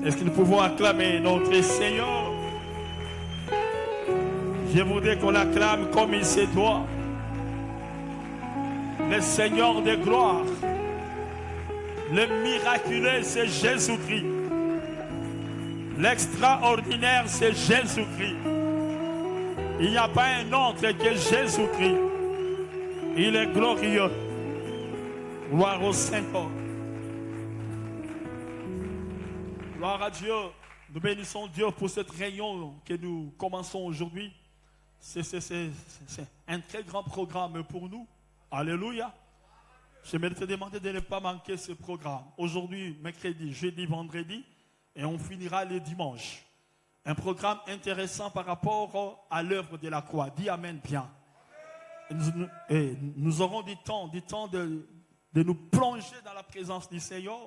Est-ce que nous pouvons acclamer notre Seigneur? Je voudrais qu'on l'acclame comme il se doit. Le Seigneur de gloire, le miraculeux, c'est Jésus-Christ. L'extraordinaire, c'est Jésus-Christ. Il n'y a pas un autre que Jésus-Christ. Il est glorieux. Gloire au Seigneur. Gloire à Dieu. Nous bénissons Dieu pour cette réunion que nous commençons aujourd'hui. C'est un très grand programme pour nous. Alléluia. J'aimerais te demander de ne pas manquer ce programme. Aujourd'hui, mercredi, jeudi, vendredi, et on finira le dimanche. Un programme intéressant par rapport à l'œuvre de la croix. Dis Amen bien. Et nous aurons du temps de nous plonger dans la présence du Seigneur,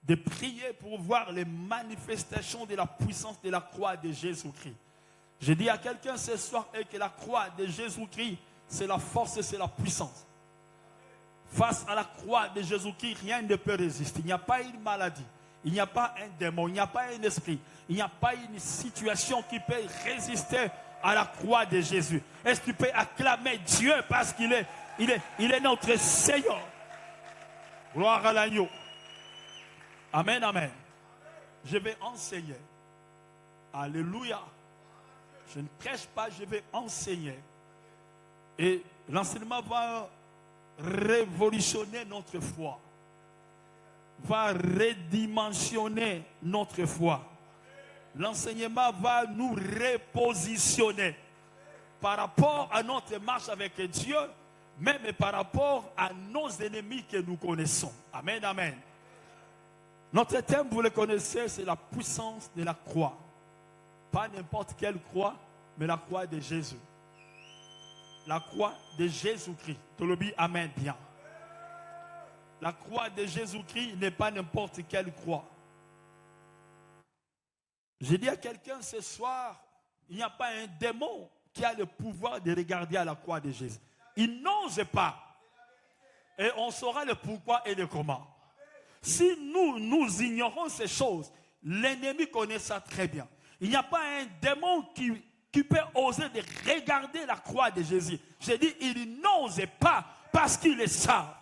de prier pour voir les manifestations de la puissance de la croix de Jésus-Christ. Je dis à quelqu'un ce soir que la croix de Jésus-Christ, c'est la force et c'est la puissance. Face à la croix de Jésus-Christ, rien ne peut résister. Il n'y a pas une maladie, il n'y a pas un démon, il n'y a pas un esprit, il n'y a pas une situation qui peut résister à la croix de Jésus. Est-ce que tu peux acclamer Dieu parce qu'il est notre Seigneur? Gloire à l'agneau. Amen, amen. Je vais enseigner. Alléluia. Je ne prêche pas, je vais enseigner. Et l'enseignement va révolutionner notre foi. Va redimensionner notre foi. L'enseignement va nous repositionner par rapport à notre marche avec Dieu, même par rapport à nos ennemis que nous connaissons. Amen, amen. Notre thème, vous le connaissez, c'est la puissance de la croix. Pas n'importe quelle croix, mais la croix de Jésus. La croix de Jésus-Christ. Tolobi, amen, bien. La croix de Jésus-Christ n'est pas n'importe quelle croix. J'ai dit à quelqu'un ce soir, il n'y a pas un démon qui a le pouvoir de regarder à la croix de Jésus. Il n'ose pas. Et on saura le pourquoi et le comment. Si nous ignorons ces choses, l'ennemi connaît ça très bien. Il n'y a pas un démon qui peut oser de regarder la croix de Jésus. J'ai dit, il n'ose pas parce qu'il est savent.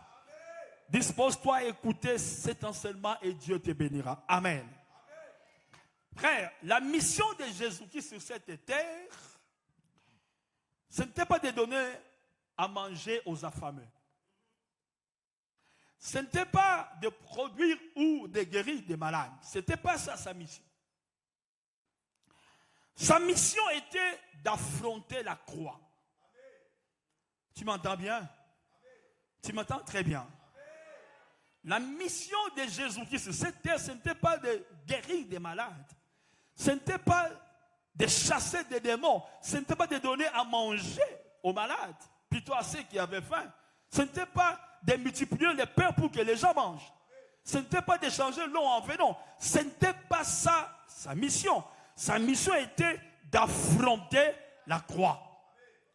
Dispose-toi à écouter cet enseignement et Dieu te bénira. Amen. Frère, la mission de Jésus-Christ sur cette terre, ce n'était pas de donner à manger aux affamés. Ce n'était pas de produire ou de guérir des malades. Ce n'était pas ça sa mission. Sa mission était d'affronter la croix. Tu m'entends bien? Tu m'entends très bien. La mission de Jésus-Christ sur cette terre, ce n'était pas de guérir des malades. Ce n'était pas de chasser des démons. Ce n'était pas de donner à manger aux malades, plutôt à ceux qui avaient faim. Ce n'était pas de multiplier les pains pour que les gens mangent. Ce n'était pas d'échanger l'eau en vin. Non, ce n'était pas ça sa mission. Sa mission était d'affronter la croix.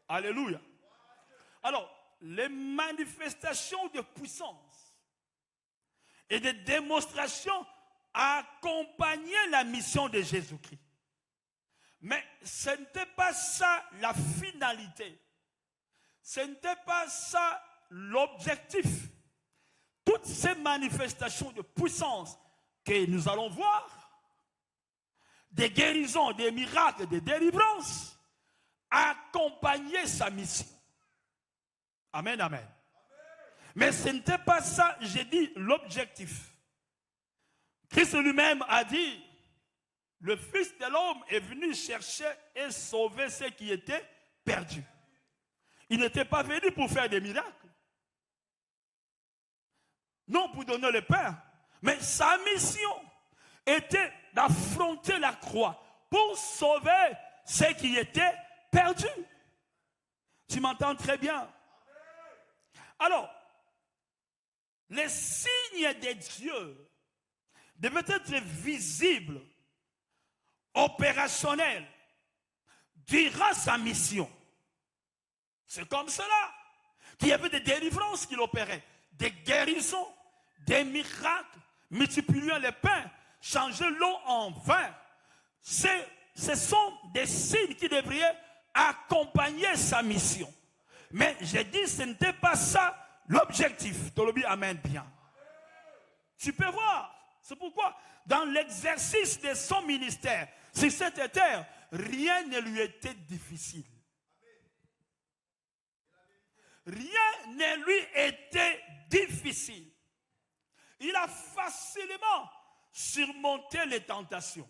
Alléluia. Alors, les manifestations de puissance et de démonstration accompagnaient la mission de Jésus-Christ. Mais ce n'était pas ça la finalité. Ce n'était pas ça l'objectif. Toutes ces manifestations de puissance que nous allons voir, des guérisons, des miracles, des délivrances, accompagnaient sa mission. Amen, amen. Mais ce n'était pas ça, j'ai dit, l'objectif. Christ lui-même a dit, le Fils de l'homme est venu chercher et sauver ceux qui étaient perdus. Il n'était pas venu pour faire des miracles. Non pour donner le pain. Mais sa mission était d'affronter la croix pour sauver ceux qui étaient perdus. Tu m'entends très bien? Alors, les signes de Dieu devaient être visibles, opérationnels, durant sa mission. C'est comme cela qu'il y avait des délivrances qu'il opérait, des guérisons, des miracles, multipliant les pains, changer l'eau en vin. Ce sont des signes qui devraient accompagner sa mission. Mais j'ai dit, ce n'était pas ça l'objectif. Tolobi amène bien. Tu peux voir. C'est pourquoi, dans l'exercice de son ministère, sur cette terre, rien ne lui était difficile. Rien ne lui était difficile. Il a facilement surmonté les tentations.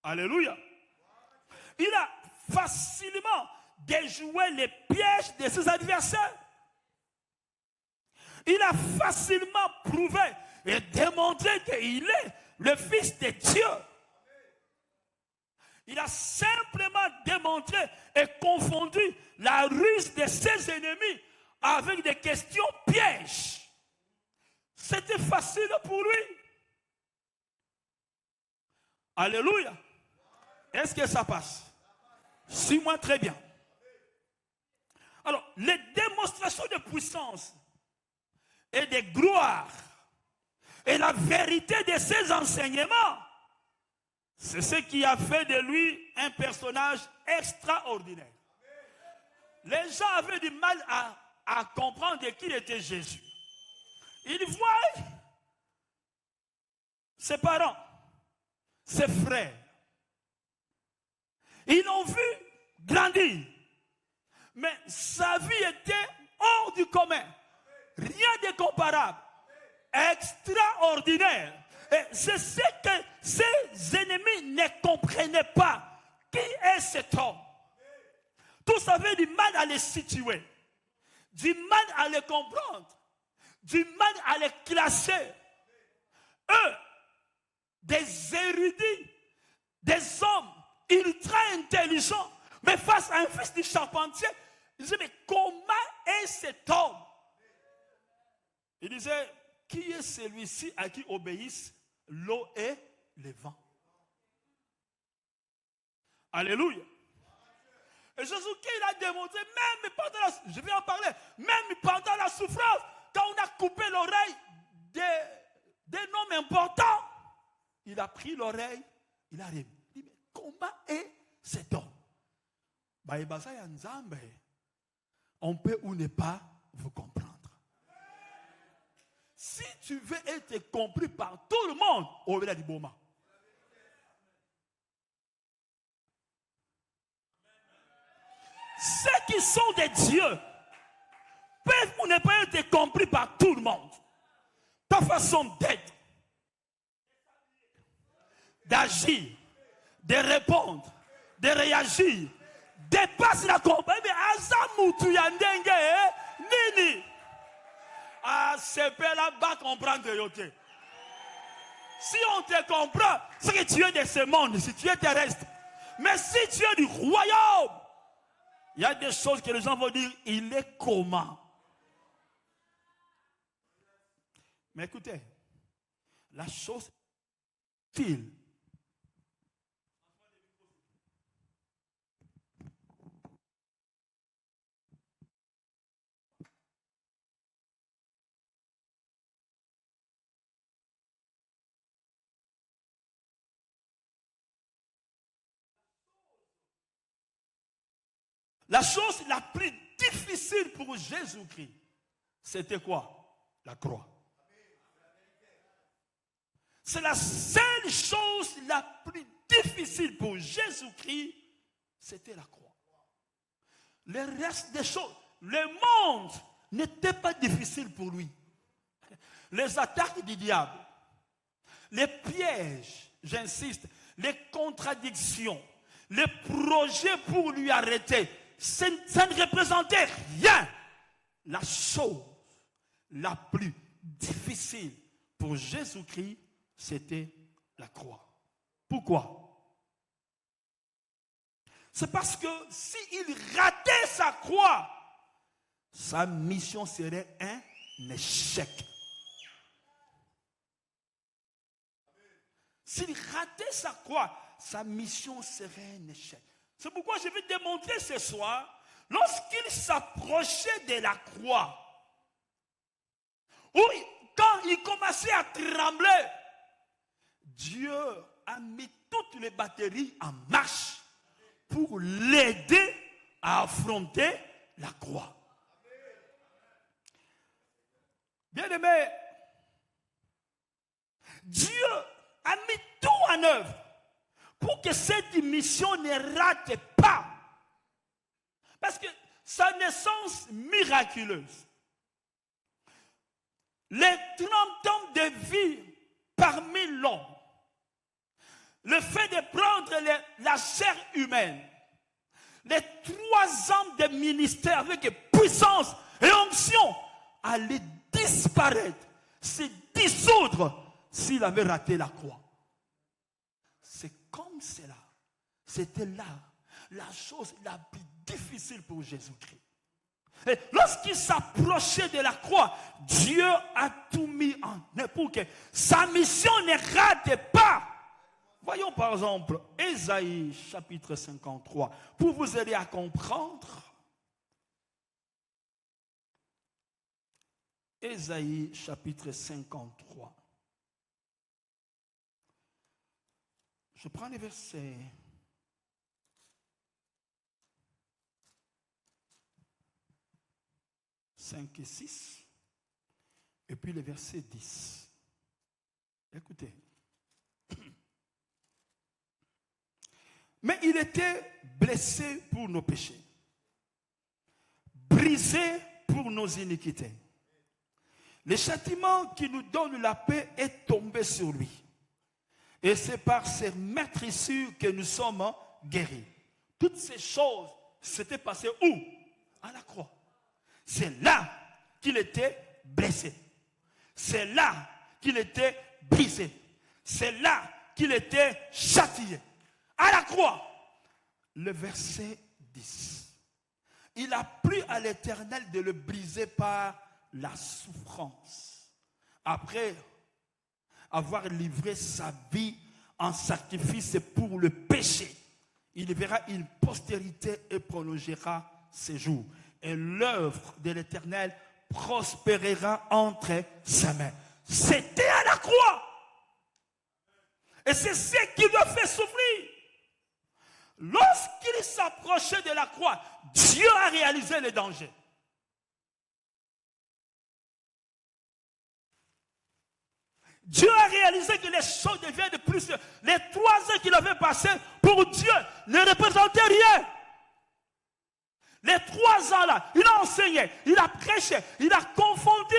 Alléluia. Il a facilement déjoué les pièges de ses adversaires. Il a facilement prouvé et démontré qu'il est le Fils de Dieu. Il a simplement démontré et confondu la ruse de ses ennemis avec des questions pièges. C'était facile pour lui. Alléluia. Est-ce que ça passe? Suis-moi très bien. Alors, les démonstrations de puissance et de gloire et la vérité de ses enseignements, c'est ce qui a fait de lui un personnage extraordinaire. Les gens avaient du mal à comprendre qui était Jésus. Ils voient ses parents, ses frères. Ils l'ont vu grandir. Mais sa vie était hors du commun. Rien de comparable. Extraordinaire. Et c'est ce que ses ennemis ne comprenaient pas. Qui est cet homme? Tous avaient du mal à le situer. Du mal à le comprendre. Du mal à le classer. Eux, des érudits, des hommes ultra intelligents, mais face à un fils du charpentier, ils disaient, mais comment est cet homme? Il disait, qui est celui-ci à qui obéissent l'eau et le vent? Alléluia. Et Jésus, il a démontré, même pendant je vais en parler, même pendant la souffrance, quand on a coupé l'oreille d'un homme important, il a pris l'oreille, il a remis. Il dit, mais comment est cet homme? On peut ou ne pas vous comprendre. Si tu veux être compris par tout le monde, on va dire bon. Ceux qui sont des dieux peuvent ou ne pas être compris par tout le monde. Ta façon d'être, d'agir, de répondre, de réagir, dépasse la compagnie. Mais Azamutu Yandenge, Nini. Ah, c'est pas là-bas comprendre yoté. Si on te comprend, c'est que tu es de ce monde, si tu es terrestre. Mais si tu es du royaume, il y a des choses que les gens vont dire, il est comment? Mais écoutez, la chose est-il. La chose la plus difficile pour Jésus-Christ, c'était quoi? La croix. C'est la seule chose la plus difficile pour Jésus-Christ, c'était la croix. Le reste des choses, le monde n'était pas difficile pour lui. Les attaques du diable, les pièges, j'insiste, les contradictions, les projets pour lui arrêter, ça ne représentait rien. La chose la plus difficile pour Jésus-Christ, c'était la croix. Pourquoi? C'est parce que s'il ratait sa croix, sa mission serait un échec. S'il ratait sa croix, sa mission serait un échec. C'est pourquoi je vais démontrer ce soir, lorsqu'il s'approchait de la croix, où quand il commençait à trembler, Dieu a mis toutes les batteries en marche pour l'aider à affronter la croix. Bien-aimé, Dieu a mis tout en œuvre pour que cette mission ne rate pas. Parce que sa naissance miraculeuse, les 30 ans de vie parmi l'homme, le fait de prendre la chair humaine, les 3 ans de ministère avec puissance et onction allaient disparaître, se dissoudre s'il avait raté la croix. C'est comme cela. C'était là la chose la plus difficile pour Jésus-Christ. Et lorsqu'il s'approchait de la croix, Dieu a tout mis en œuvre pour que sa mission ne rate pas. Voyons par exemple Ésaïe chapitre 53, pour vous aider à comprendre. Ésaïe chapitre 53. Je prends les versets 5 et 6, et puis le verset 10. Écoutez. Mais il était blessé pour nos péchés, brisé pour nos iniquités. Le châtiment qui nous donne la paix est tombé sur lui. Et c'est par ses meurtrissures que nous sommes guéris. Toutes ces choses s'étaient passées où? À la croix. C'est là qu'il était blessé. C'est là qu'il était brisé. C'est là qu'il était châtié. À la croix. Le verset 10. Il a plu à l'Éternel de le briser par la souffrance. Après avoir livré sa vie en sacrifice pour le péché, il verra une postérité et prolongera ses jours. Et l'œuvre de l'Éternel prospérera entre ses mains. C'était à la croix. Et c'est ce qui le fait souffrir. Lorsqu'il s'approchait de la croix, Dieu a réalisé le danger. Dieu a réalisé que les choses deviennent de plus. Les 3 ans qu'il avait passés pour Dieu ne représentaient rien. Les 3 ans là, il a enseigné, il a prêché, il a confondu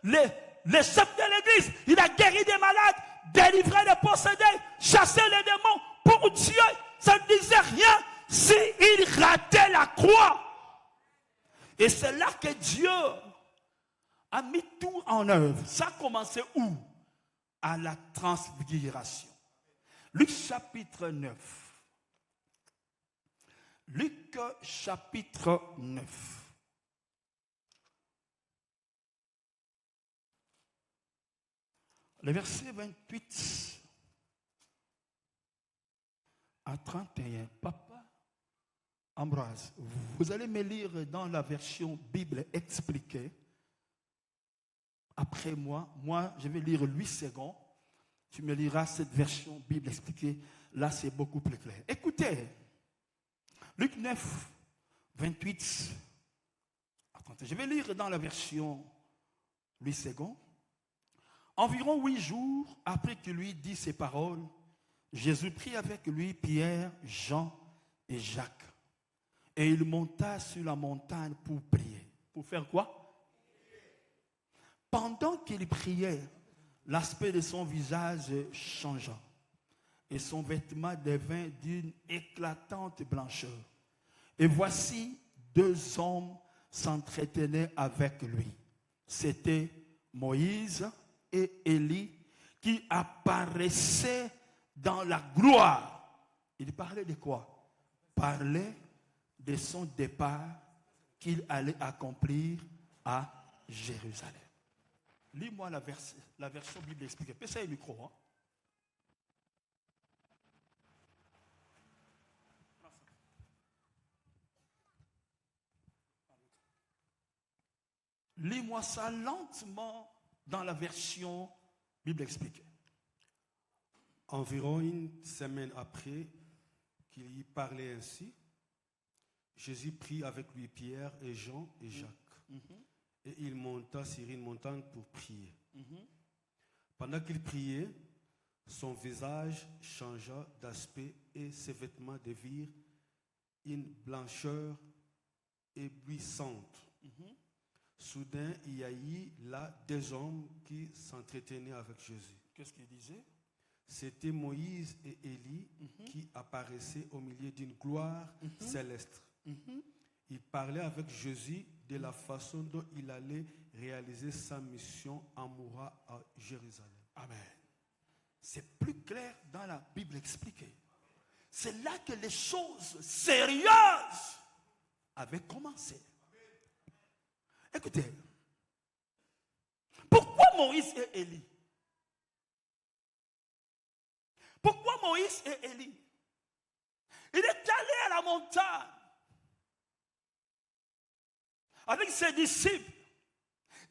les chefs de l'église, il a guéri des malades, délivré les possédés, chassé les démons. Pour Dieu, ça ne disait rien s'il ratait la croix. Et c'est là que Dieu a mis tout en œuvre. Ça a commencé où? À la transfiguration. Luc chapitre 9. Luc chapitre 9. Le verset 28 à 31. Papa Ambroise, vous allez me lire dans la version Bible expliquée. Après moi, je vais lire 8 secondes. Tu me liras cette version Bible expliquée. Là, c'est beaucoup plus clair. Écoutez, Luc 9, 28. Attendez, je vais lire dans la version 8 secondes. Environ 8 jours après qu'il lui dit ces paroles, Jésus prit avec lui Pierre, Jean et Jacques. Et il monta sur la montagne pour prier. Pour faire quoi? Pendant qu'il priait, l'aspect de son visage changea et son vêtement devint d'une éclatante blancheur. Et voici 2 hommes s'entretenaient avec lui. C'était Moïse et Élie qui apparaissaient dans la gloire. Il parlait de quoi? Parlait de son départ qu'il allait accomplir à Jérusalem. Lis-moi la version Bible expliquée. Pèse le micro. Hein? Lis-moi ça lentement dans la version Bible expliquée. Environ une semaine après qu'il y parlait ainsi, Jésus prit avec lui Pierre et Jean et Jacques. Et il monta sur une montagne pour prier. Pendant qu'il priait, son visage changea d'aspect et ses vêtements devinrent une blancheur éblouissante. Soudain, il y a eu là des hommes qui s'entretenaient avec Jésus. Qu'est-ce qu'il disait? C'était Moïse et Élie qui apparaissaient au milieu d'une gloire céleste. Ils parlaient avec Jésus de la façon dont il allait réaliser sa mission en mourant à Jérusalem. Amen. C'est plus clair dans la Bible expliquée. C'est là que les choses sérieuses avaient commencé. Écoutez, pourquoi Moïse et Élie? Pourquoi Moïse et Élie? Il est allé à la montagne avec ses disciples.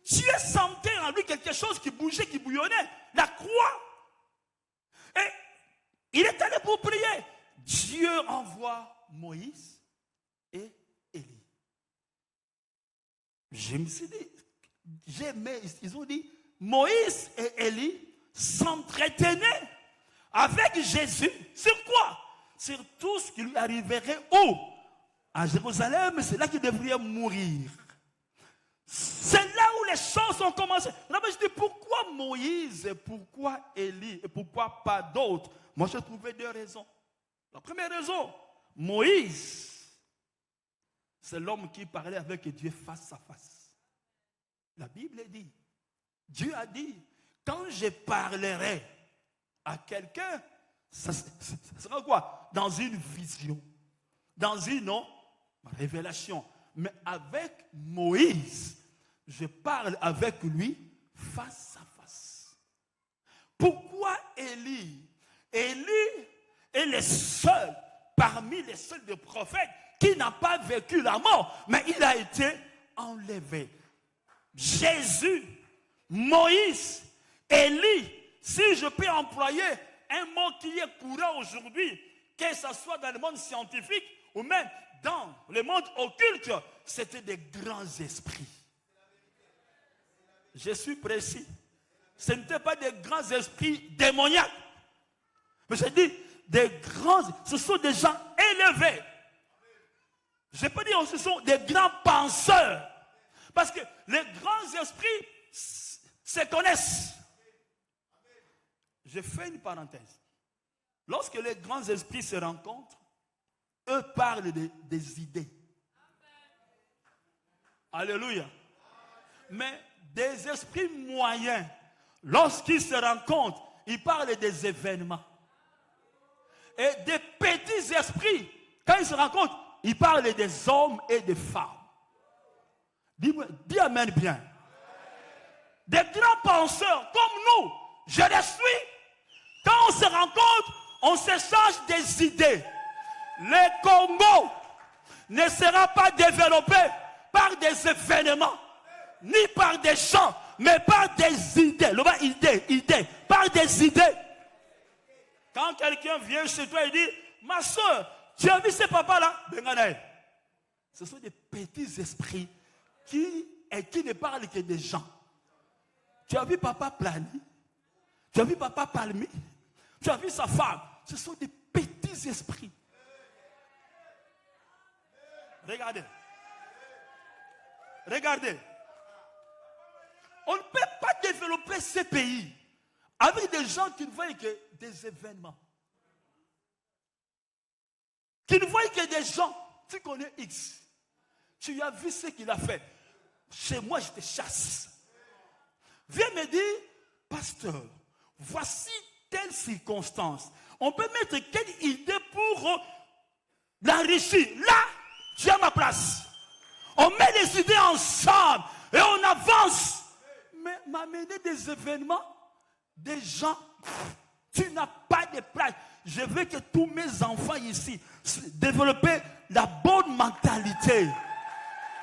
Dieu sentait en lui quelque chose qui bougeait, qui bouillonnait, la croix. Et il est allé pour prier. Dieu envoie Moïse et Élie. Je me suis dit, j'aimais, ils ont dit, Moïse et Élie s'entretenaient avec Jésus. Sur quoi? Sur tout ce qui lui arriverait où? À Jérusalem, c'est là qu'il devrait mourir. C'est là où les choses ont commencé. Là, je dis, pourquoi Moïse et pourquoi Élie et pourquoi pas d'autres? Moi, j'ai trouvé deux raisons. La première raison, Moïse, c'est l'homme qui parlait avec Dieu face à face. La Bible dit, Dieu a dit, quand je parlerai à quelqu'un, ça sera quoi? Dans une vision, dans une révélation. Mais avec Moïse, je parle avec lui face à face. Pourquoi Élie? Élie est le seul, parmi les seuls des prophètes, qui n'a pas vécu la mort, mais il a été enlevé. Jésus, Moïse, Élie, si je peux employer un mot qui est courant aujourd'hui, que ce soit dans le monde scientifique ou même dans le monde occulte, c'était des grands esprits. Je suis précis. Ce n'étaient pas des grands esprits démoniaques. Mais je dis des grands, ce sont des gens élevés. Je peux dire, ce sont des grands penseurs. Parce que les grands esprits se connaissent. Je fais une parenthèse. Lorsque les grands esprits se rencontrent, eux parlent des idées. Alléluia. Mais des esprits moyens, lorsqu'ils se rencontrent, ils parlent des événements. Et des petits esprits, quand ils se rencontrent, ils parlent des hommes et des femmes. Dis amen bien. Des grands penseurs comme nous, je les suis. Quand on se rencontre, on s'échange des idées. Le Congo ne sera pas développé par des événements, ni par des chants, mais par des idées. Le mot idée, par des idées. Quand quelqu'un vient chez toi et dit, ma soeur, tu as vu ce papa-là? Ce sont des petits esprits qui ne parlent que des gens. Tu as vu papa Plani? Tu as vu papa Palmi? Tu as vu sa femme? Ce sont des petits esprits. Regardez. Regardez. On ne peut pas développer ces pays avec des gens qui ne voient que des événements. Qui ne voient que des gens. Tu connais X. Tu as vu ce qu'il a fait. Chez moi, je te chasse. Viens me dire, pasteur, voici telle circonstance. On peut mettre quelle idée pour l'enrichir. Là, tu as ma place. On met les idées ensemble et on avance. Mais m'amener des événements, des gens, tu n'as pas de place. Je veux que tous mes enfants ici développent la bonne mentalité.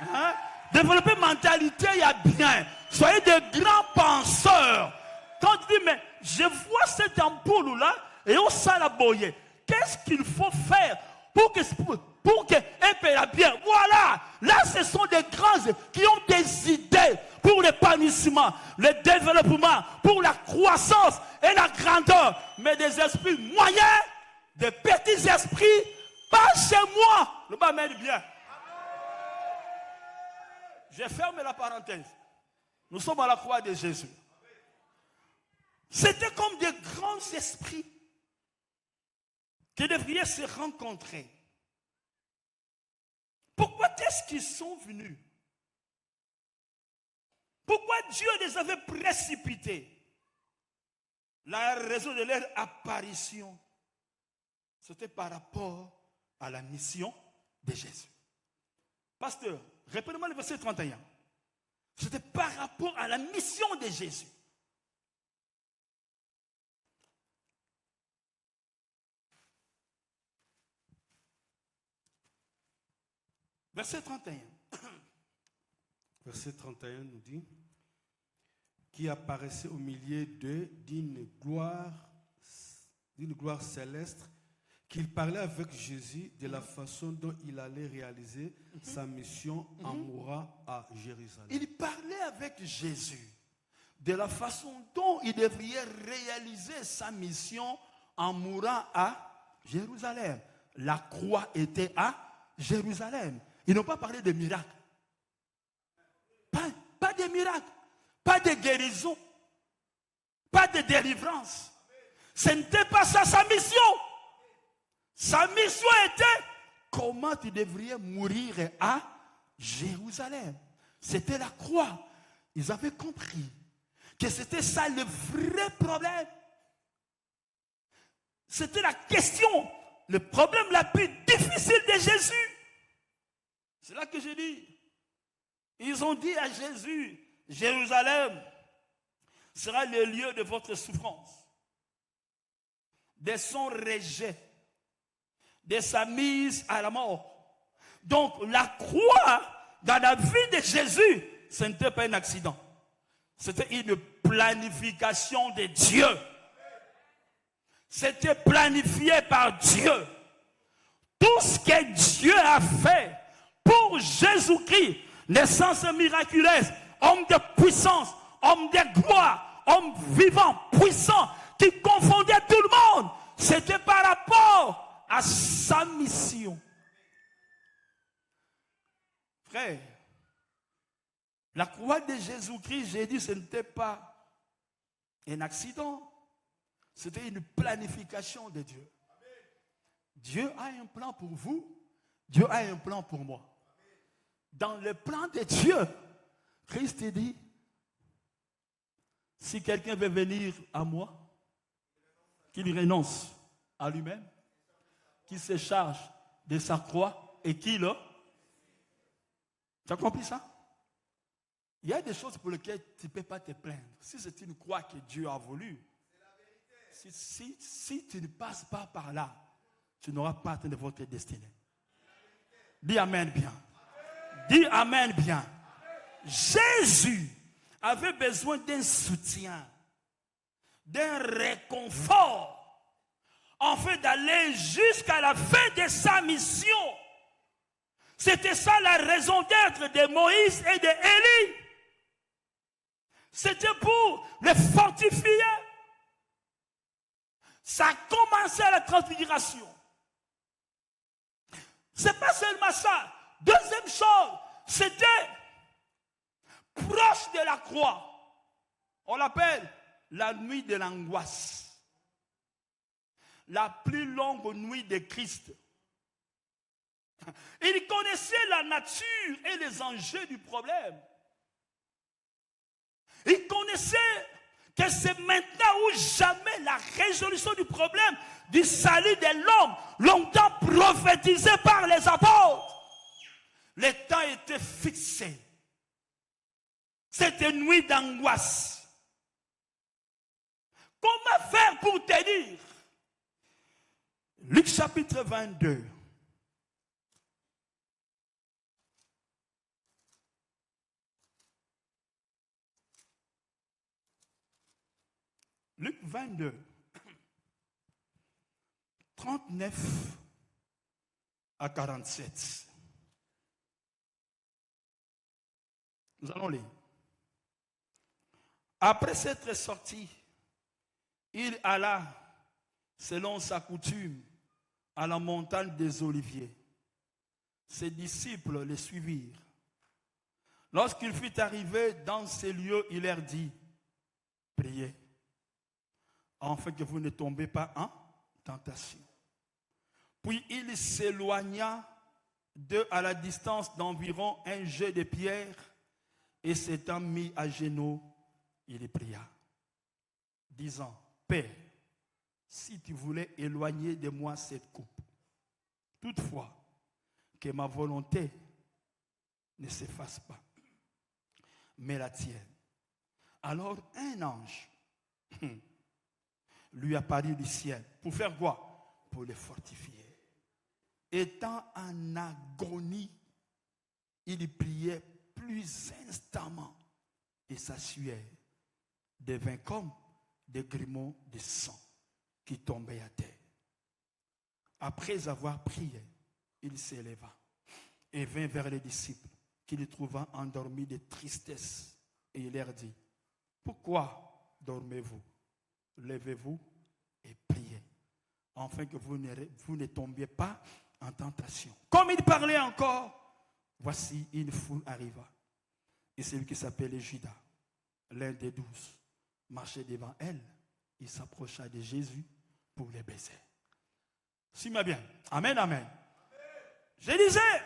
Hein? Développer mentalité, il y a bien. Soyez des grands penseurs. Quand tu dis, mais je vois cette ampoule-là et on sent la boyer. Qu'est-ce qu'il faut faire pour qu'elle paie bien? Voilà. Là, ce sont des grands qui ont des idées pour l'épanouissement, le développement, pour la croissance et la grandeur. Mais des esprits moyens, des petits esprits, pas chez moi. Le bas mène bien. Je ferme la parenthèse. Nous sommes à la croix de Jésus. C'était comme des grands esprits qui devraient se rencontrer. Pourquoi est-ce qu'ils sont venus? Pourquoi Dieu les avait précipités? La raison de leur apparition, c'était par rapport à la mission de Jésus. Pasteur, répétez-moi le verset 31. C'était par rapport à la mission de Jésus. Verset 31. Verset 31 nous dit, qui apparaissait au milieu d'eux d'une gloire céleste, qu'il parlait avec Jésus de la façon dont il allait réaliser sa mission en mourant à Jérusalem. Il parlait avec Jésus de la façon dont il devrait réaliser sa mission en mourant à Jérusalem. La croix était à Jérusalem. Ils n'ont pas parlé de miracles. Pas de miracles. Pas de guérison. Pas de délivrance. Ce n'était pas ça sa mission. Sa mission était comment tu devrais mourir à Jérusalem. C'était la croix. Ils avaient compris que c'était ça le vrai problème. C'était la question, le problème la plus difficile de Jésus. C'est là que je dis. Ils ont dit à Jésus, Jérusalem sera le lieu de votre souffrance, de son rejet, de sa mise à la mort. Donc la croix dans la vie de Jésus, ce n'était pas un accident. C'était une planification de Dieu. C'était planifié par Dieu. Tout ce que Dieu a fait pour Jésus-Christ, naissance miraculeuse, homme de puissance, homme de gloire, homme vivant, puissant, qui confondait tout le monde, c'était par rapport à sa mission. Frère, la croix de Jésus-Christ, j'ai dit, ce n'était pas un accident. C'était une planification de Dieu. Dieu a un plan pour vous. Dieu a un plan pour moi. Dans le plan de Dieu, Christ dit, si quelqu'un veut venir à moi, qu'il renonce à lui-même, qu'il se charge de sa croix et qu'il... Tu as compris ça? Il y a des choses pour lesquelles tu ne peux pas te plaindre. Si c'est une croix que Dieu a voulu, si tu ne passes pas par là, tu n'auras pas atteint votre destinée. Dis Amen bien. Dis Amen bien. Jésus avait besoin d'un soutien, d'un réconfort, en fait d'aller jusqu'à la fin de sa mission. C'était ça la raison d'être de Moïse et d'Élie. C'était pour les fortifier. Ça a commencé à la transfiguration. C'est pas seulement ça. Deuxième chose, c'était proche de la croix. On l'appelle la nuit de l'angoisse. La plus longue nuit de Christ. Il connaissait la nature et les enjeux du problème. Il connaissait que c'est maintenant ou jamais la résolution du problème du salut de l'homme, longtemps prophétisé par les apôtres. Le temps était fixé. C'était une nuit d'angoisse. Comment faire pour te dire? Luc chapitre 22. Luc 22, 39 à 47. Nous allons lire. Après s'être sorti, il alla, selon sa coutume, à la montagne des Oliviers. Ses disciples le suivirent. Lorsqu'il fut arrivé dans ces lieux, il leur dit, priez, afin que vous ne tombez pas en tentation. Puis il s'éloigna d'eux à la distance d'environ un jet de pierre et s'étant mis à genoux, il pria, disant, Père, si tu voulais éloigner de moi cette coupe, toutefois, que ma volonté ne s'efface pas, mais la tienne. Alors un ange lui apparut du ciel. Pour faire quoi? Pour le fortifier. Étant en agonie, il priait plus instamment et sa sueur devint comme des grumeaux de sang qui tombaient à terre. Après avoir prié, il s'éleva et vint vers les disciples qu'il trouva endormis de tristesse. Et il leur dit, pourquoi dormez-vous? Levez-vous et priez, afin que vous ne tombiez pas en tentation. Comme il parlait encore, voici une foule arriva. Et celui qui s'appelait Judas, l'un des 12, marchait devant elle. Il s'approcha de Jésus pour le baiser. Suis-moi bien. Amen, amen. Je disais,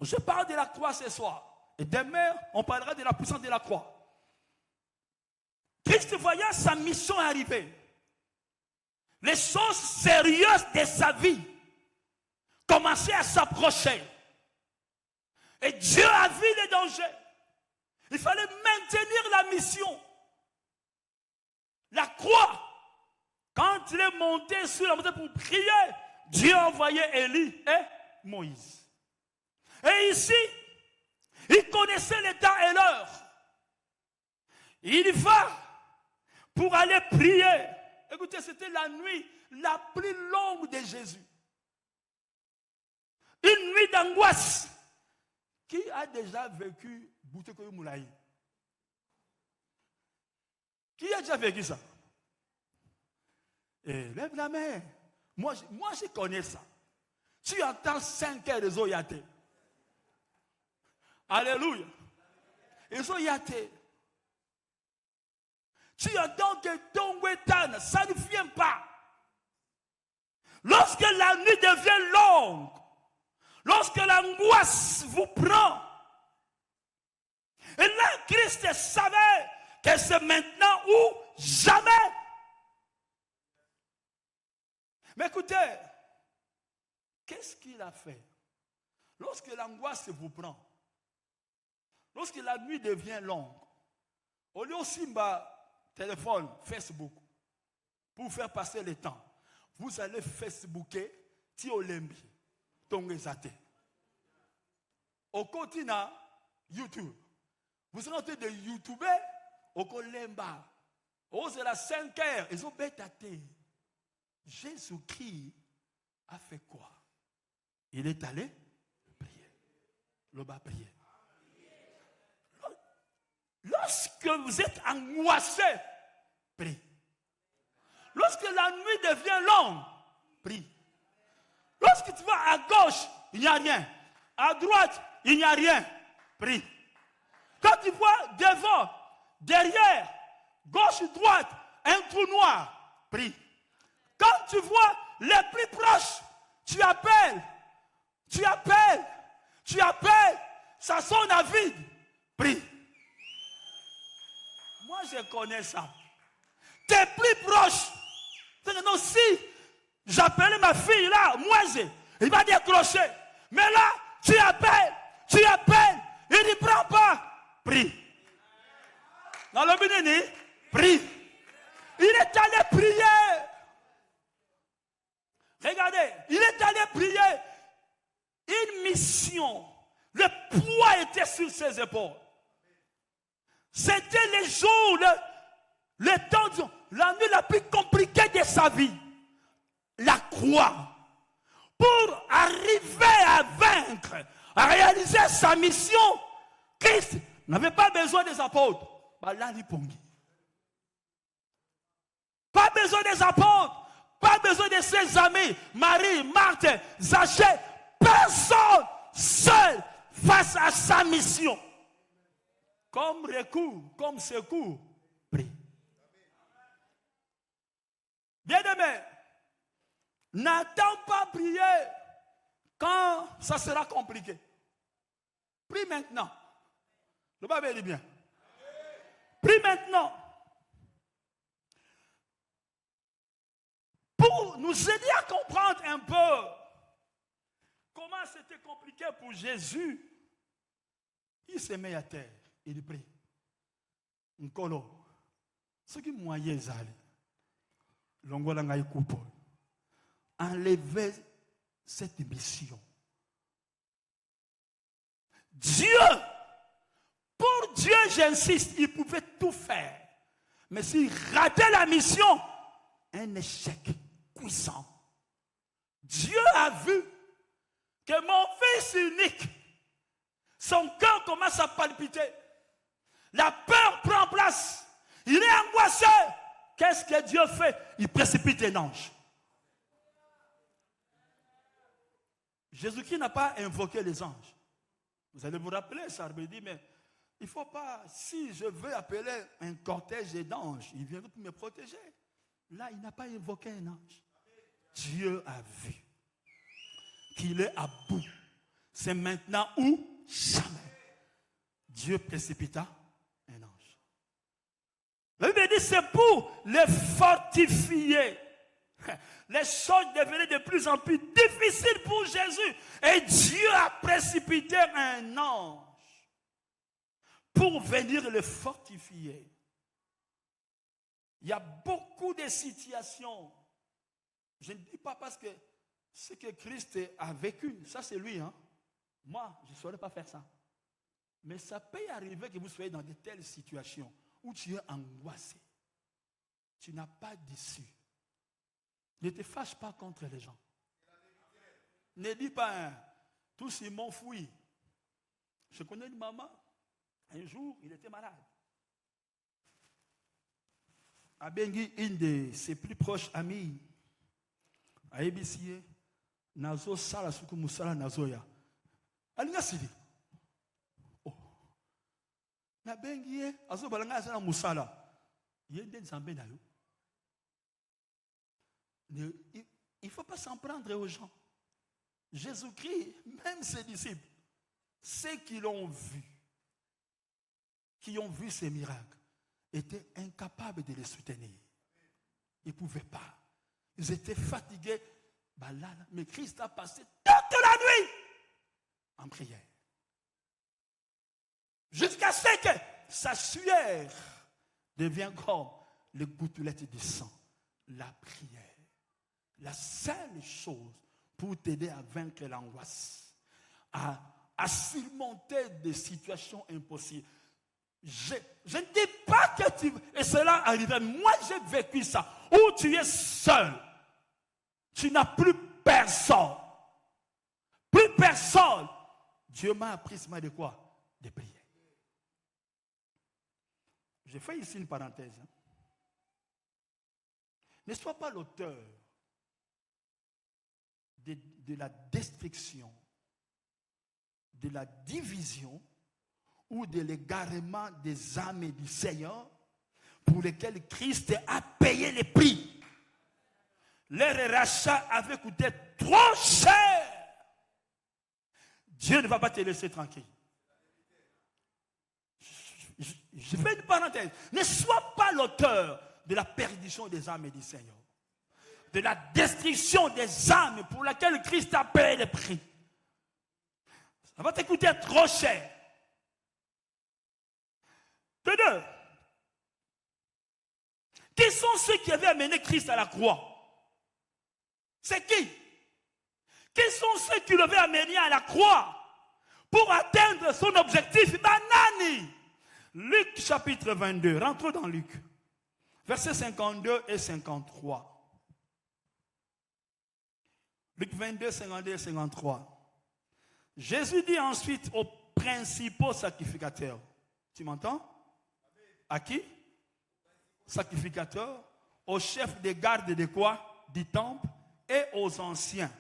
je parle de la croix ce soir. Et demain, on parlera de la puissance de la croix. Christ voyant sa mission arriver, les choses sérieuses de sa vie commençaient à s'approcher. Et Dieu a vu les dangers. Il fallait maintenir la mission. La croix, quand il est monté sur la montagne pour prier, Dieu a envoyé Élie et Moïse. Et ici, il connaissait les temps et l'heure. Il va pour aller prier. Écoutez, c'était la nuit la plus longue de Jésus. Une nuit d'angoisse. Qui a déjà vécu Boutekoyo Moulaï? Qui a déjà vécu ça? Et lève la main. Moi, je connais ça. Tu entends 5 heures de Zoyate. Alléluia. Et Zoyate. Tu entends que ton Wetana, ça ne vient pas. Lorsque la nuit devient longue, lorsque l'angoisse vous prend, et là, Christ savait que c'est maintenant ou jamais. Mais écoutez, qu'est-ce qu'il a fait? Lorsque l'angoisse vous prend, lorsque la nuit devient longue, au lieu aussi téléphone, Facebook, pour faire passer le temps, vous allez Facebooker Tiolembi, Tongezate. Au continent, YouTube. Vous êtes en train de YouTuber au Kolemba. Oh, c'est la 5 heures. Ils ont bêtaté. Jésus-Christ a fait quoi? Il est allé prier. Le bas prier. Lorsque vous êtes angoissé, prie. Lorsque la nuit devient longue, prie. Lorsque tu vas à gauche, il n'y a rien. À droite, il n'y a rien. Prie. Quand tu vois devant, derrière, gauche, droite, un trou noir, prie. Quand tu vois les plus proches, tu appelles, ça sonne à vide, prie. Moi, je connais ça. Tes plus proches, non, si j'appelle ma fille là, moi, il va décrocher. Mais là, tu appelles, il ne prend pas. Prie. Dans le bénéni, prie. Il est allé prier. Regardez, il est allé prier. Une mission. Le poids était sur ses épaules. C'était les jours, le temps la nuit la plus compliquée de sa vie, la croix, pour arriver à vaincre, à réaliser sa mission, Christ n'avait pas besoin des apôtres. Pas besoin des apôtres, pas besoin de ses amis, Marie, Marthe, Zachée, personne seul face à sa mission. Comme recours, comme secours, prie. Bien-aimé, n'attends pas prier quand ça sera compliqué. Prie maintenant. Le Bible dit bien. Prie maintenant. Pour nous aider à comprendre un peu comment c'était compliqué pour Jésus, il se met à terre et il prie. Nkolo, ce qui moyen zali, l'ongola ngai coupe, enlever cette mission. Dieu, pour Dieu, j'insiste, il pouvait tout faire. Mais s'il ratait la mission, un échec puissant. Dieu a vu que mon fils unique, son cœur commence à palpiter. La peur prend place. Il est angoissé. Qu'est-ce que Dieu fait? Il précipite un ange. Jésus-Christ n'a pas invoqué les anges. Vous allez vous rappeler, ça me dit, mais il ne faut pas, si je veux appeler un cortège d'anges, ils viendront pour me protéger. Là, il n'a pas invoqué un ange. Dieu a vu qu'il est à bout. C'est maintenant ou jamais. Dieu précipita un ange. La Bible dit c'est pour les fortifier. Les choses devenaient de plus en plus difficiles pour Jésus. Et Dieu a précipité un ange pour venir le fortifier. Il y a beaucoup de situations. Je ne dis pas parce que ce que Christ a vécu, ça c'est lui. Hein? Moi, je ne saurais pas faire ça. Mais ça peut arriver que vous soyez dans de telles situations où tu es angoissé. Tu n'as pas d'issue. Ne te fâche pas contre les gens. Ne dis pas, hein, tous ils m'ont fouillé. Je connais une maman, un jour, il était malade. A Bengi, une de ses plus proches amis, a ébessié, Nazo Sala Suku Musala Nazoya. Alinga Sidi. Oh. Na Bengi, Azo Balanga Sala Musala. Yende Zambé Nayo. Il ne faut pas s'en prendre aux gens. Jésus-Christ, même ses disciples, ceux qui l'ont vu, qui ont vu ces miracles, étaient incapables de les soutenir. Ils ne pouvaient pas. Ils étaient fatigués. Mais Christ a passé toute la nuit en prière. Jusqu'à ce que sa sueur devienne comme les gouttelettes du sang. La prière. La seule chose pour t'aider à vaincre l'angoisse, à surmonter des situations impossibles. Je ne dis pas que tu... Et cela arrive. Moi, j'ai vécu ça. Où tu es seul. Tu n'as plus personne. Plus personne. Dieu m'a appris ce matin de quoi? De prier. J'ai fait ici une parenthèse. Hein. Ne sois pas l'auteur de la destruction, de la division ou de l'égarement des âmes du Seigneur pour lesquelles Christ a payé le prix. Leur rachat avait coûté trop cher. Dieu ne va pas te laisser tranquille. Je fais une parenthèse. Ne sois pas l'auteur de la perdition des âmes du Seigneur. De la destruction des âmes pour laquelle Christ a payé le prix. Ça va te coûter trop cher. De deux, qui sont ceux qui avaient amené Christ à la croix? C'est qui? Qui sont ceux qui l'avaient amené à la croix pour atteindre son objectif? Banani. Luc chapitre 22. Rentrons dans Luc. Versets 52 et 53. Luc 22, 52 et 53. Jésus dit ensuite aux principaux sacrificateurs. Tu m'entends? À qui? Sacrificateurs, aux chefs des gardes de quoi? Du temple et aux anciens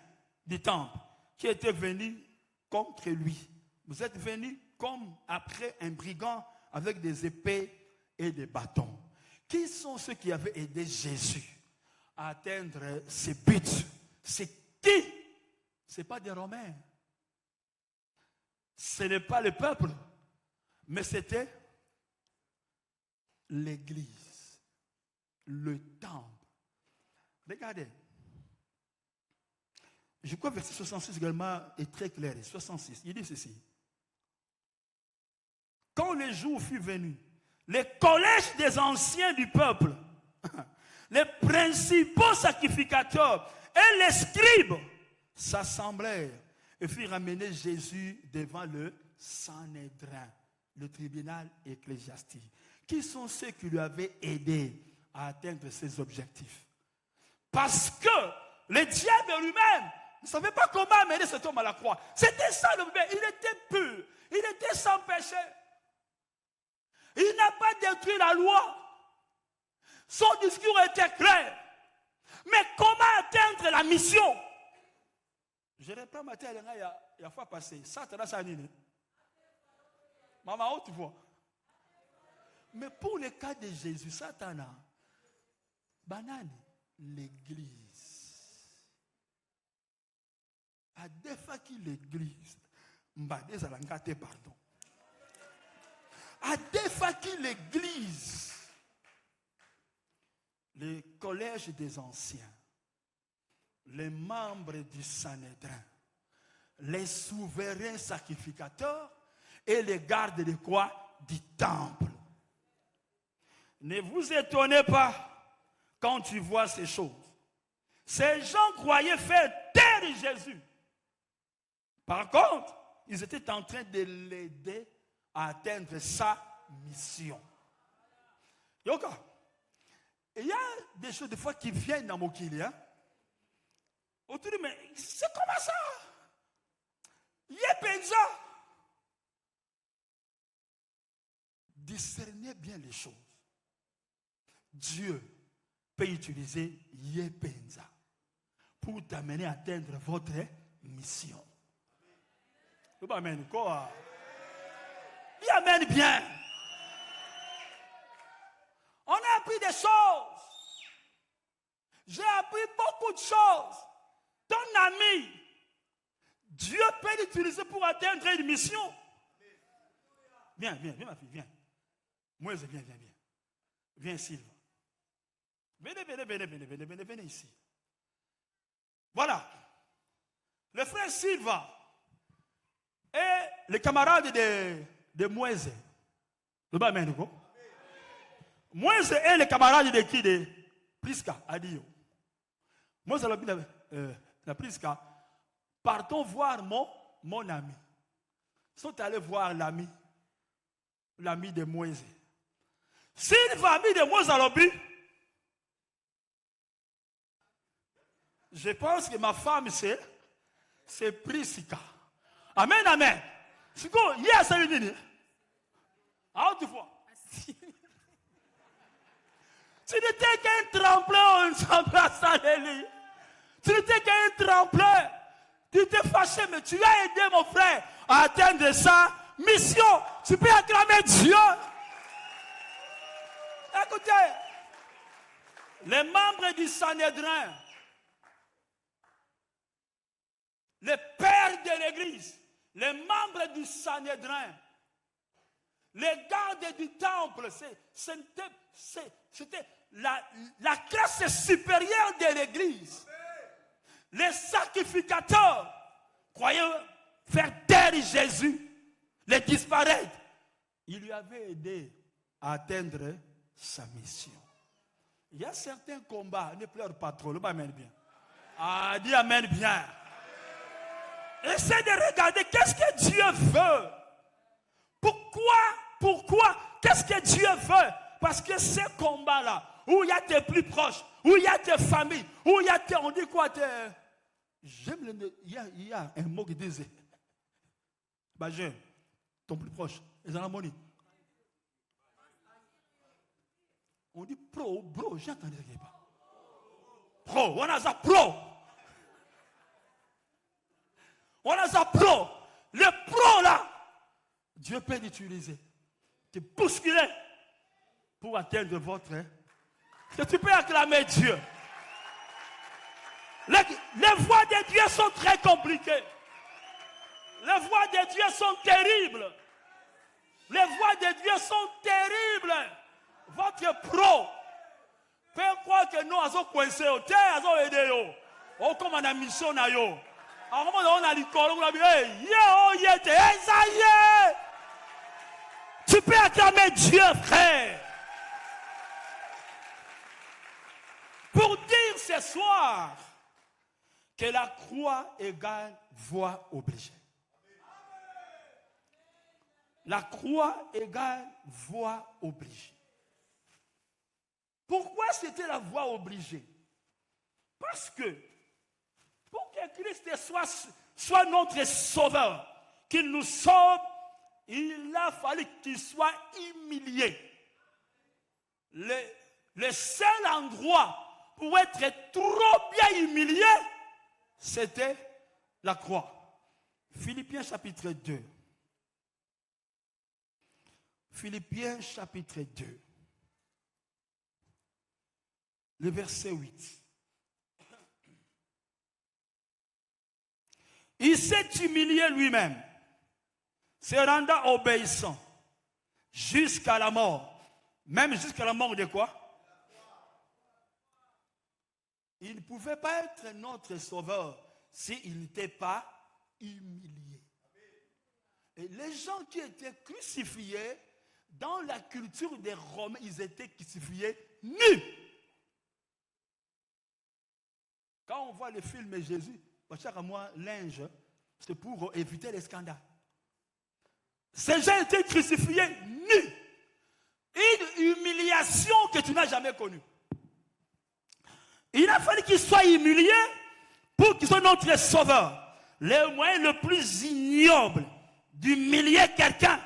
du temple qui étaient venus contre lui. Vous êtes venus comme après un brigand avec des épées et des bâtons. Qui sont ceux qui avaient aidé Jésus à atteindre ses buts? C'est qui? Ce n'est pas des Romains. Ce n'est pas le peuple, mais c'était l'Église, le temple. Regardez. Je crois que verset 66 également est très clair. 66, il dit ceci. Quand le jour fut venu, les collèges des anciens du peuple, les principaux sacrificateurs et les scribes s'assemblèrent et firent ramener Jésus devant le Sanhédrin, le tribunal ecclésiastique. Qui sont ceux qui lui avaient aidé à atteindre ses objectifs? Parce que le diable lui-même ne savait pas comment amener cet homme à la croix. C'était ça le bébé. Il était pur. Il était sans péché. Il n'a pas détruit la loi. Son discours était clair. Mais comment atteindre la mission? Je reprends ma tête, il y a fois passé. Satan, ça a dit. Maman, tu vois. Mais pour le cas de Jésus, Satan a banane l'église. A défaki l'église. Mbade zalangate pardon. A défaki l'église. Les collèges des anciens, les membres du Sanhédrin, les souverains sacrificateurs et les gardes de quoi? Du temple. Ne vous étonnez pas quand tu vois ces choses. Ces gens croyaient faire taire Jésus. Par contre, ils étaient en train de l'aider à atteindre sa mission. Yoka, il y a des choses des fois qui viennent dans mon kili. Autour de mais c'est comment ça? Il y a penza. Discernez bien les choses. Dieu peut utiliser Yepenza pour t'amener à atteindre votre mission. Il amène quoi? Il amène bien. On a appris des choses. J'ai appris beaucoup de choses. Ton ami, Dieu peut l'utiliser pour atteindre une mission. Viens, ma fille, viens. Moïse, viens. Viens, Sylvain. Venez ici. Voilà. Le frère Sylvain et les camarades de Moïse. Moïse et les camarades de qui? De Prisca, a dit. Moïse a dit la Prisca, partons voir mon ami. Ils sont allés voir l'ami de Moïse. Sylvain, ami de Moïse, a l'obli. Je pense que ma femme, c'est Prisca. Amen, amen. C'est quoi? Yes, ça veut dire. Ah, tu vois. Tu n'étais qu'un tremplin, on s'en à Salélie. Tu n'étais qu'un tremplin. Tu t'es fâché, mais tu as aidé mon frère à atteindre sa mission. Tu peux acclamer Dieu. Écoutez, les membres du Sanhédrin, les pères de l'église, les membres du Sanhédrin, les gardes du temple, c'était la classe supérieure de l'église. Les sacrificateurs croyaient faire taire Jésus, les disparaître. Il lui avait aidé à atteindre sa mission. Il y a certains combats, ne pleure pas trop, le amen bien. Ah, dis amen bien. Essaie de regarder qu'est-ce que Dieu veut. Pourquoi? Qu'est-ce que Dieu veut Parce que ces combats-là, où il y a tes plus proches, où il y a tes familles, où il y a tes... On dit quoi j'aime il y a un mot qui disait, bah j'aime ton plus proche, les harmonies. On dit pro, bro, j'ai entendu ça quelque part. Pro, on a ça pro. On a ça pro. Le pro là, Dieu peut l'utiliser. Te bousculer pour atteindre votre... Que tu peux acclamer Dieu. Les voies de Dieu sont très compliquées. Les voies de Dieu sont terribles. Les voies de Dieu sont terribles. Votre pro peut croire que nous avons coincé, nous avons aidé. On comme on a mission na yo. Alors on a l'école, on a dit ça y est. Tu peux acclamer Dieu, frère. Pour dire ce soir que la croix égale voie obligée. La croix égale voie obligée. Pourquoi c'était la voie obligée? Parce que pour que Christ soit notre sauveur, qu'il nous sauve, il a fallu qu'il soit humilié. Le seul endroit pour être trop bien humilié, c'était la croix. Philippiens chapitre 2. Philippiens chapitre 2. Le verset 8. Il s'est humilié lui-même, se rendant obéissant jusqu'à la mort. Même jusqu'à la mort de quoi? Il ne pouvait pas être notre sauveur s'il n'était pas humilié. Et les gens qui étaient crucifiés, dans la culture des Romains, ils étaient crucifiés nus. Quand on voit le film Jésus, chaque mois, linge, c'est pour éviter les scandales. Ces gens étaient crucifiés nus. Une humiliation que tu n'as jamais connue. Il a fallu qu'il soit humilié pour qu'il soit notre sauveur. Le moyen le plus ignoble d'humilier quelqu'un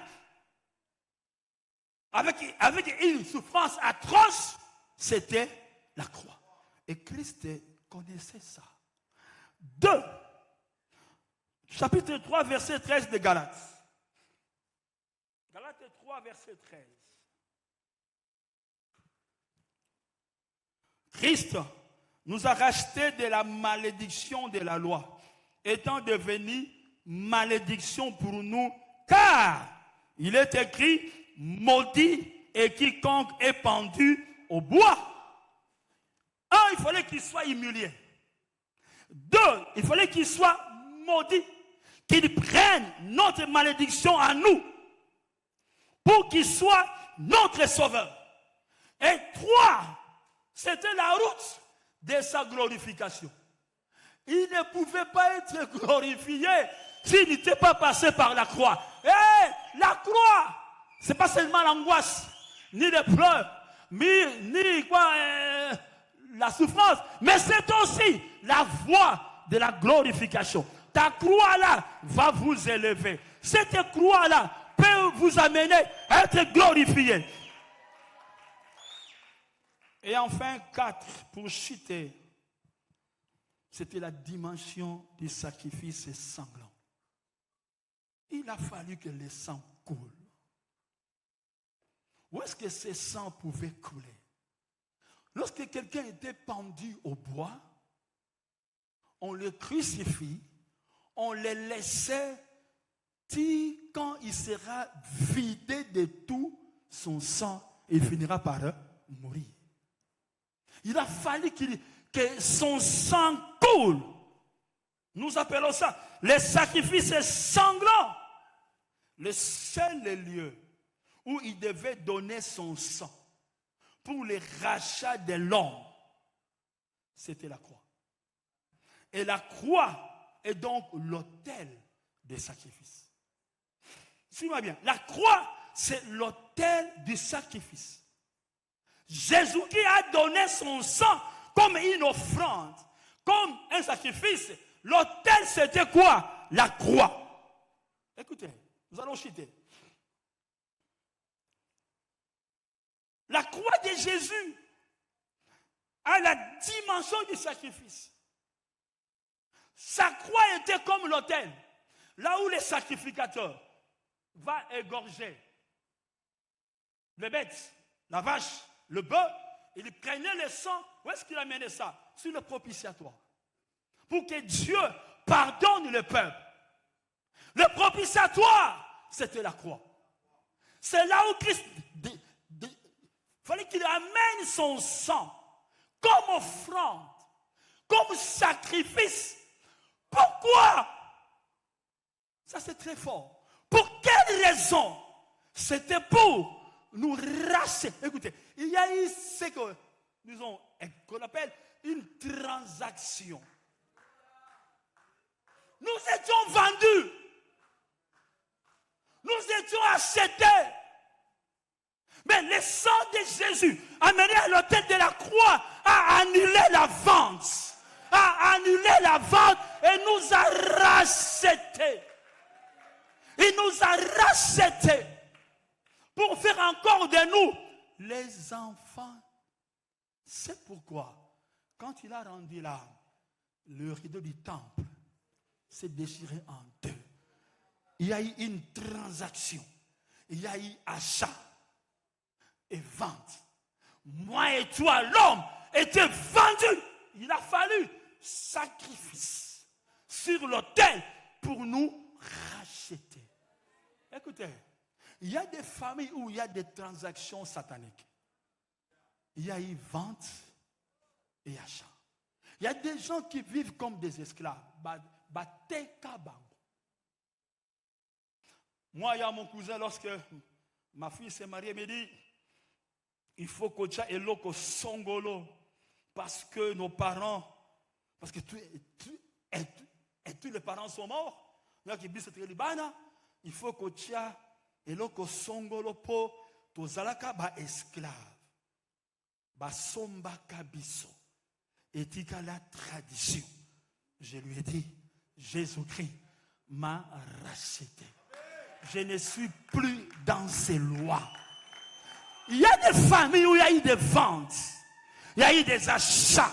avec une souffrance atroce, c'était la croix. Et Christ connaissait ça. 2. Chapitre 3, verset 13 de Galates. Galates 3, verset 13. Christ nous a rachetés de la malédiction de la loi, étant devenu malédiction pour nous, car il est écrit, maudit et quiconque est pendu au bois. 1, il fallait qu'il soit humilié. 2, il fallait qu'il soit maudit, qu'il prenne notre malédiction à nous, pour qu'il soit notre sauveur. Et 3, c'était la route de sa glorification. Il ne pouvait pas être glorifié s'il n'était pas passé par la croix. Et la croix, ce n'est pas seulement l'angoisse, ni les pleurs, ni la souffrance, mais c'est aussi la voie de la glorification. Ta croix-là va vous élever. Cette croix-là peut vous amener à être glorifié. Et enfin, 4, pour chuter, c'était la dimension du sacrifice sanglant. Il a fallu que le sang coule. Où est-ce que ce sang pouvait couler? Lorsque quelqu'un était pendu au bois, on le crucifie, on le laissait, quand il sera vidé de tout son sang, il finira par mourir. Il a fallu que son sang coule. Nous appelons ça les sacrifices sanglants. Le seul lieu où il devait donner son sang pour le rachat de l'homme, c'était la croix. Et la croix est donc l'autel des sacrifices. Suis-moi bien, la croix, c'est l'autel du sacrifice. Jésus-Christ a donné son sang comme une offrande, comme un sacrifice. L'autel, c'était quoi? La croix. Écoutez, nous allons chuter. La croix de Jésus a la dimension du sacrifice. Sa croix était comme l'autel, là où les sacrificateurs vont égorger les bêtes, la vache, le bœuf. Il prenait le sang. Où est-ce qu'il amenait ça? Sur le propitiatoire. Pour que Dieu pardonne le peuple. Le propitiatoire, c'était la croix. C'est là où Christ... Il fallait qu'il amène son sang comme offrande, comme sacrifice. Pourquoi? Ça, c'est très fort. Pour quelle raison? C'était pour nous racheter. Écoutez, il y a eu ce qu'on appelle une transaction. Nous étions vendus. Nous étions achetés. Mais le sang de Jésus, amené à l'autel de la croix, a annulé la vente. A annulé la vente et nous a rachetés. Il nous a rachetés pour faire encore de nous les enfants. C'est pourquoi, quand il a rendu l'âme, le rideau du temple s'est déchiré en deux. Il y a eu une transaction. Il y a eu achat et vente. Moi et toi, l'homme, était vendu. Il a fallu sacrifice sur l'autel pour nous racheter. Écoutez, il y a des familles où il y a des transactions sataniques. Il y a eu vente et achat. Il y a des gens qui vivent comme des esclaves. Moi, il y a mon cousin, lorsque ma fille s'est mariée, il me dit, il faut que tu aies eloko songolo parce que nos parents, parce que tous les parents sont morts. Il faut que tu aies eloko songolo pour tozalaka ba esclave. Ba somba kabiso. Etika la tradition. Je lui ai dit, Jésus-Christ m'a racheté. Je ne suis plus dans ces lois. Il y a des familles où il y a eu des ventes. Il y a eu des achats.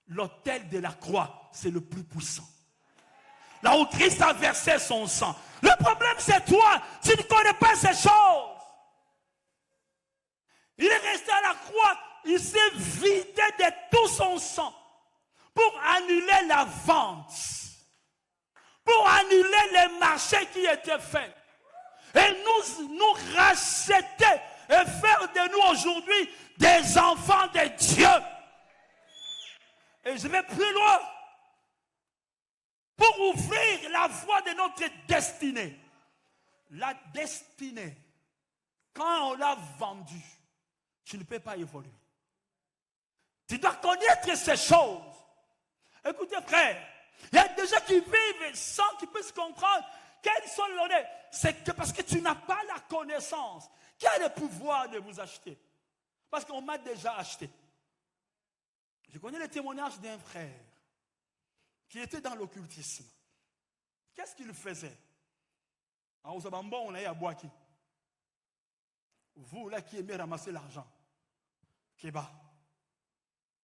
L'autel de la croix, c'est le plus puissant. Là où Christ a versé son sang. Le problème, c'est toi. Tu ne connais pas ces choses. Il est resté à la croix. Il s'est vidé de tout son sang pour annuler la vente. Pour annuler les marchés qui étaient faits. Et nous racheter et faire de nous aujourd'hui des enfants de Dieu. Et je vais plus loin. Pour ouvrir la voie de notre destinée. La destinée, quand on l'a vendue, tu ne peux pas évoluer. Tu dois connaître ces choses. Écoutez, frère, il y a des gens qui vivent sans qu'ils puissent comprendre quels sont les données. C'est que parce que tu n'as pas la connaissance. Qui a le pouvoir de vous acheter? Parce qu'on m'a déjà acheté. Je connais le témoignage d'un frère qui était dans l'occultisme. Qu'est-ce qu'il faisait? En Osabambo, on a eu à Boaki. Vous, là, qui aimez ramasser l'argent, Kéba,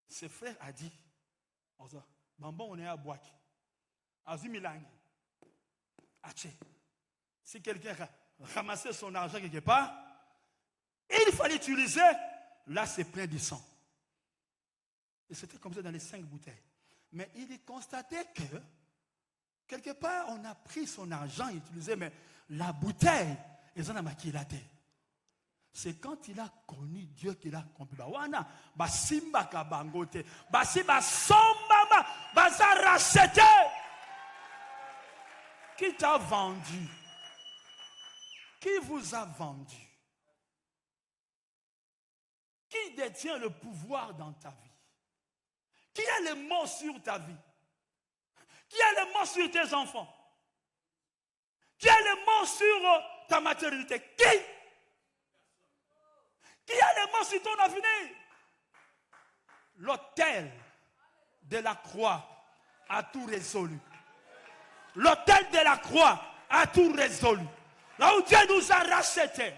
ce frère a dit, Bambon, on est à Boaki. Azumilangi. Aché. Si quelqu'un ramassait son argent quelque part, il fallait utiliser, là c'est plein de sang. Et c'était comme ça dans les 5 bouteilles. Mais il constatait que, quelque part, on a pris son argent et utilisé, mais la bouteille, ils en ont maquillé la tête. C'est quand il a connu Dieu qu'il a compris. Basimba kabangote, basiba sombama, basa racheté. Qui t'a vendu? Qui vous a vendu? Qui détient le pouvoir dans ta vie? Qui a le mot sur ta vie? Qui a le mot sur tes enfants? Qui a le mot sur ta maternité? Qui a le sur ton avenir. L'autel de la croix a tout résolu. L'autel de la croix a tout résolu. Là où Dieu nous a rachetés.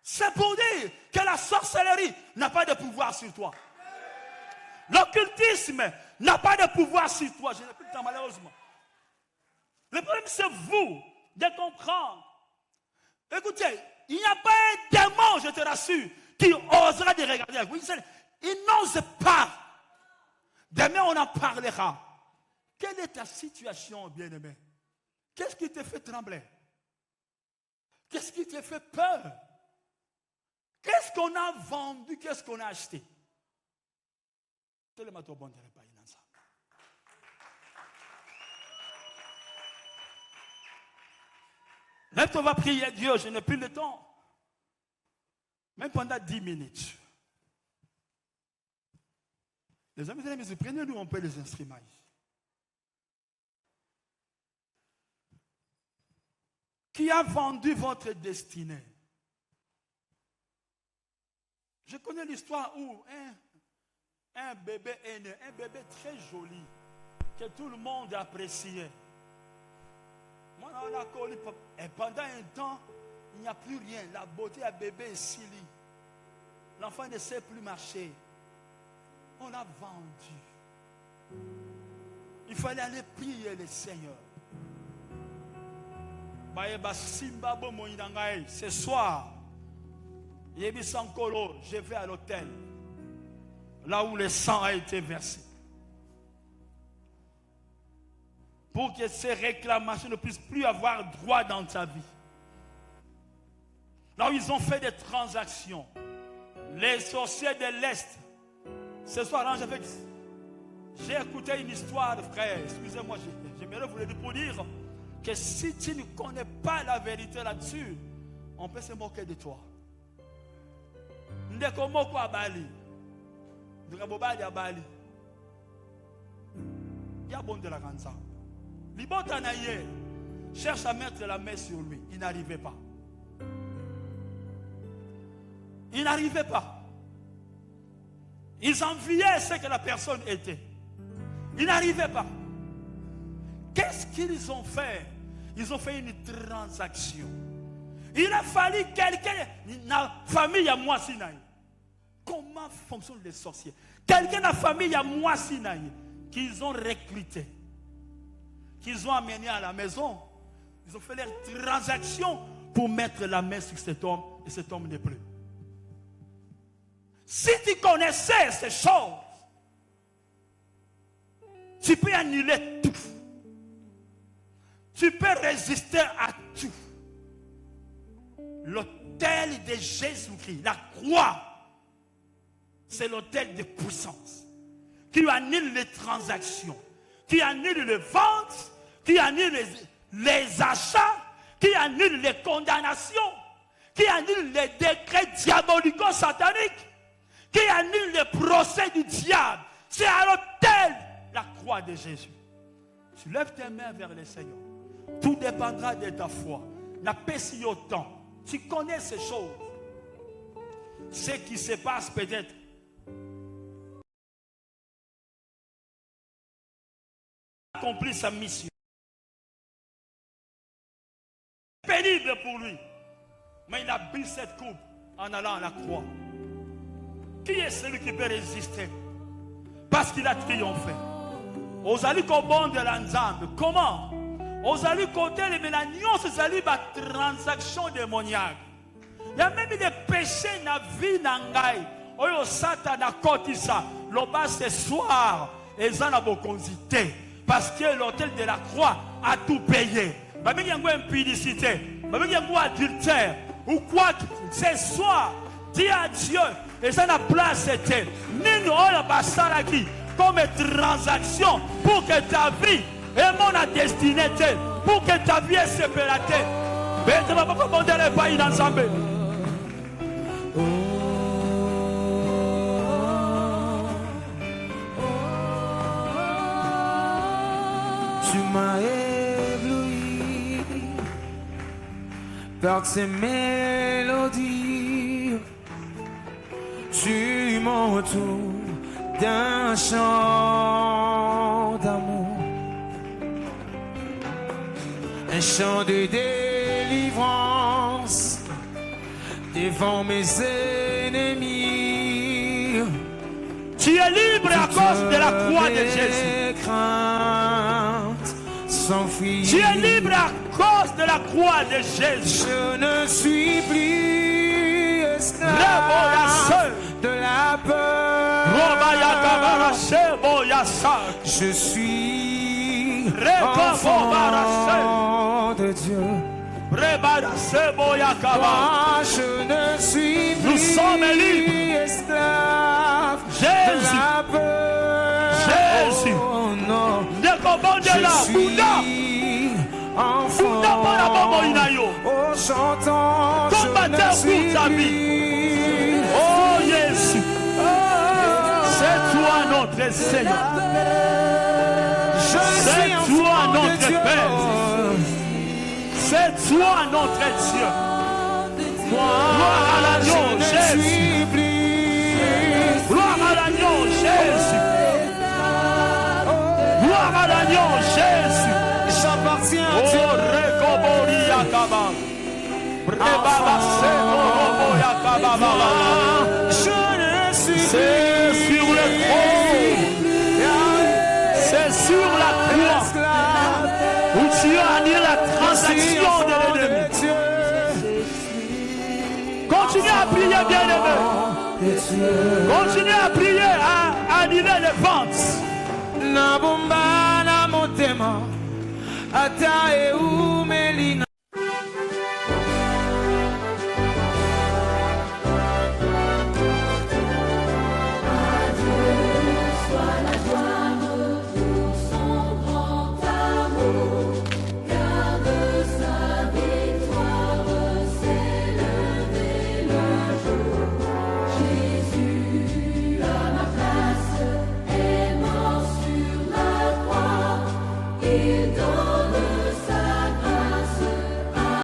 C'est pour dire que la sorcellerie n'a pas de pouvoir sur toi. L'occultisme n'a pas de pouvoir sur toi. Je n'ai plus de temps, malheureusement. Le problème, c'est vous de comprendre. Écoutez, il n'y a pas un démon, je te rassure, qui osera te regarder. Il n'ose pas. Demain, on en parlera. Quelle est ta situation, bien-aimé? Qu'est-ce qui te fait trembler? Qu'est-ce qui te fait peur? Qu'est-ce qu'on a vendu? Qu'est-ce qu'on a acheté? Lève-toi, on va prier Dieu, je n'ai plus le temps. Même pendant 10 minutes. Les amis, prenez-nous un peu les instruments. Qui a vendu votre destinée? Je connais l'histoire où un bébé est né, un bébé très joli, que tout le monde appréciait. Moi, on a connu, et pendant un temps, il n'y a plus rien. La beauté à bébé est sili. L'enfant ne sait plus marcher. On l'a vendu. Il fallait aller prier le Seigneur. Ce soir, je vais à l'hôtel, là où le sang a été versé, pour que ces réclamations ne puissent plus avoir droit dans ta vie. Là où ils ont fait des transactions, les sorciers de l'Est. Ce soir, j'ai écouté une histoire, frère. Excusez-moi, j'aimerais vous le dire pour dire que si tu ne connais pas la vérité là-dessus, on peut se moquer de toi. Ndekomoko à Bali. Ndekabobali à Bali. Il y a bon de la Ganza. Libotanaye cherche à mettre la main sur lui. Il n'arrivait pas. Il n'arrivait pas. Ils enviaient ce que la personne était. Ils n'arrivaient pas. Qu'est-ce qu'ils ont fait? Ils ont fait une transaction. Il a fallu quelqu'un, la famille à moi Sinaï. Comment fonctionnent les sorciers? Quelqu'un de la famille à moi Sinaï qu'ils ont recruté, qu'ils ont amené à la maison. Ils ont fait leur transaction pour mettre la main sur cet homme et cet homme n'est plus. Si tu connaissais ces choses, tu peux annuler tout. Tu peux résister à tout. L'autel de Jésus-Christ, la croix, c'est l'autel de puissance qui annule les transactions, qui annule les ventes, qui annule les achats, qui annule les condamnations, qui annule les décrets diabolico-sataniques, qui annule les procès du diable. C'est à l'autel, la croix de Jésus. Tu lèves tes mains vers le Seigneur. Tout dépendra de ta foi. N'a pas si autant. Tu connais ces choses. Ce qui se passe peut-être. Accompli sa mission. Pénible pour lui. Mais il a bu cette coupe en allant à la croix. Qui est celui qui peut résister? Parce qu'il a triomphé. Ozali kobon de l'ensemble. Comment? Ozali côté les ménanions, c'est ali ba transaction démoniaque. Il y a même des péchés na vie nangai. Oyo Satan a kotisa. Loba ce soir, ezana na bokonzité. Parce que l'autel de la croix a tout payé. Même il y a une impudicité, même il y a un adultère. Ou quoi, ce soir, dis à Dieu, et ça n'a place c'était. Nino oyo basalaki comme transaction pour que ta vie et mon destinée, pour que ta vie est séparatée. Mais tu ne vas pas monter les pays d'ensemble. Tu m'as ébloui par ces mélodies. Tu m'entoures d'un chant d'amour, un chant de délivrance devant mes ennemis. Tu es libre à cause de la croix de Jésus. Tu es libre à cause de la croix de Jésus. Je ne suis plus esclave de la peur. Je suis enfant de Dieu. Moi, je ne suis plus esclave de la peur. Jésus. Oh, non. Je suis enfant. Oh, chantant, je ne suis plus. Oh, Jésus. C'est toi notre Seigneur. C'est toi notre Père. C'est toi notre Dieu. Gloire à l'agneau Jésus. Gloire à l'agneau Jésus. Gloire à l'agneau Jésus. J'appartiens à Oh, Dieu. Je ne suis C'est sur le trône. C'est sur la croix où tu as annulé la transaction de l'ennemi. Continuez à prier, bien-aimé. Continuez à prier, à annuler les ventes. Na bomba na motema ata e umelina.